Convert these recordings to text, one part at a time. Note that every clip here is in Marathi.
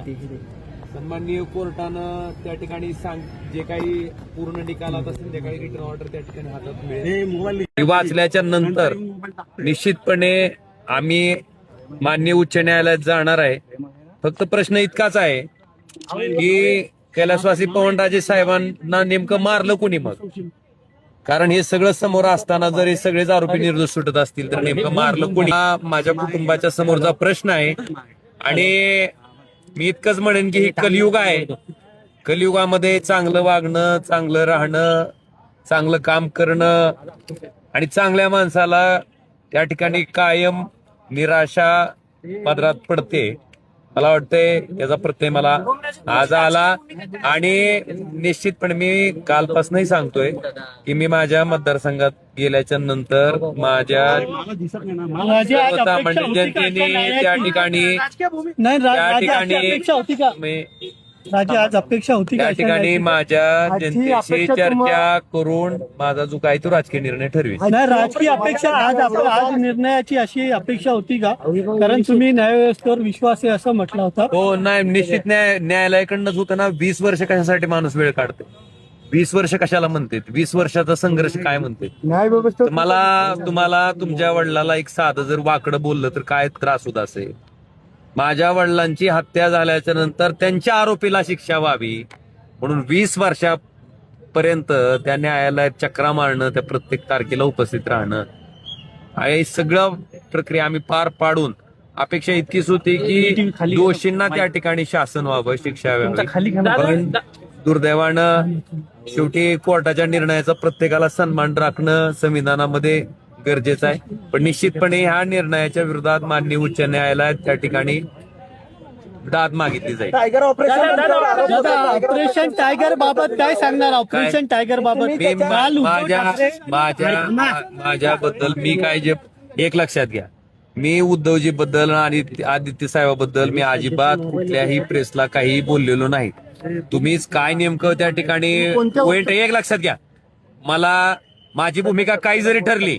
सन्माननीय कोर्टानं त्या ठिकाणी जे काही पूर्ण निकालात असेल त्या काही रिटर्न ऑर्डर त्या ठिकाणी हातात मिळेल. वाचल्याच्या नंतर निश्चितपणे आम्ही माननीय उच्च न्यायालयात जाणार आहे. फक्त प्रश्न इतकाच आहे की कैलासवासी पवनराजे साहेबांना नेमकं मारलं कोणी मग? कारण हे सगळं समोर असताना जर हे सगळेच आरोपी निर्दोष सुटत असतील तर नेमकं मारलं कोणी? हा माझ्या कुटुंबाच्या समोरचा प्रश्न आहे. आणि मी इतकंच म्हणेन की हे कलियुग आहे. कलियुगामध्ये चांगलं वागणं, चांगलं राहणं, चांगलं काम करणं आणि चांगल्या माणसाला त्या ठिकाणी कायम निराशा पदरात पडते. मला वाटतंय याचा प्रत्यय मला आज आला. आणि निश्चितपणे मी कालपासूनही सांगतोय की मी माझ्या मतदारसंघात गेल्याच्या नंतर माझ्या सामान्य जनतेने त्या ठिकाणी आज अपेक्षा होती त्या ठिकाणी माझ्या जनतेशी चर्चा करून माझा जो काही तो राजकीय निर्णय ठरवेल. नाही, राजकीय अपेक्षा आज निर्णयाची अशी अपेक्षा होती का? कारण तुम्ही न्यायव्यवस्थेवर विश्वास आहे असं म्हटलं होतं. हो, नाही, निश्चित न्यायालयाकडनंच होतं ना. 20 वर्ष कशासाठी माणूस वेळ काढते? 20 वर्ष कशाला म्हणते? 20 वर्षाचा संघर्ष काय म्हणते? तुम्हाला तुमच्या वडिलाला एक साधं जर वाकडं बोललं तर काय त्रास होत असेल? माझ्या वडिलांची हत्या झाल्याच्या नंतर त्यांच्या आरोपीला शिक्षा व्हावी म्हणून 20 वर्षापर्यंत त्या न्यायालयात चक्रा मारणं, त्या प्रत्येक तारखेला उपस्थित राहणं, हे सगळं प्रक्रिया आम्ही पार पाडून अपेक्षा इतकीच होती की दोषींना त्या ठिकाणी शासन व्हावं, शिक्षा व्हावी. पण दुर्दैवानं शेवटी कोर्टाच्या निर्णयाचा प्रत्येकाला सन्मान राखणं संविधानामध्ये गरजेचं आहे. पण निश्चितपणे ह्या निर्णयाच्या विरोधात माननीय उच्च न्यायालयात त्या ठिकाणी दाद मागितली जाईल. ऑपरेशन टायगर बाबत काय सांगणार? ऑपरेशन टायगर बाबत माझ्याबद्दल मी काय जे एक लक्षात घ्या, मी उद्धवजी बद्दल आणि आदित्य साहेबाबद्दल मी अजिबात कुठल्याही प्रेसला काही बोललेलो नाही. तुम्हीच काय नेमकं त्या ठिकाणी पॉइंट एक लक्षात घ्या. माझी भूमिका काही जरी ठरली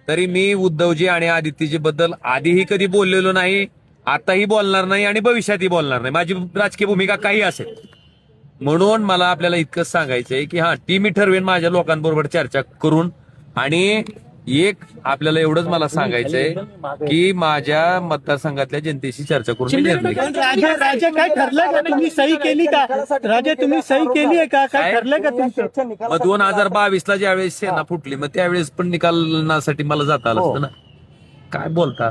तरी मी उद्धवजी आणि आदित्यजी बद्दल आधीही कधी बोललेलो नाही, आताही बोलणार नाही आणि भविष्यातही बोलणार नाही. माझी राजकीय भूमिका काही असेल. म्हणून मला आपल्याला इतकंच सांगायचंय की ती मी ठरवेन माझ्या लोकांबरोबर चर्चा करून. आणि एक आपल्याला एवढंच मला सांगायचंय की माझ्या मतदारसंघातल्या जनतेशी चर्चा करून मी निर्णय घेईन. राजा काय ठरलं का? तुम्ही सही केली का? राजा तुम्ही सही केली आहे का? काय ठरलं का तुमचं? मग 2022ला ज्यावेळेस सेना फुटली मग त्यावेळेस पण निकालासाठी मला जाता आलं असतं ना. काय बोलता?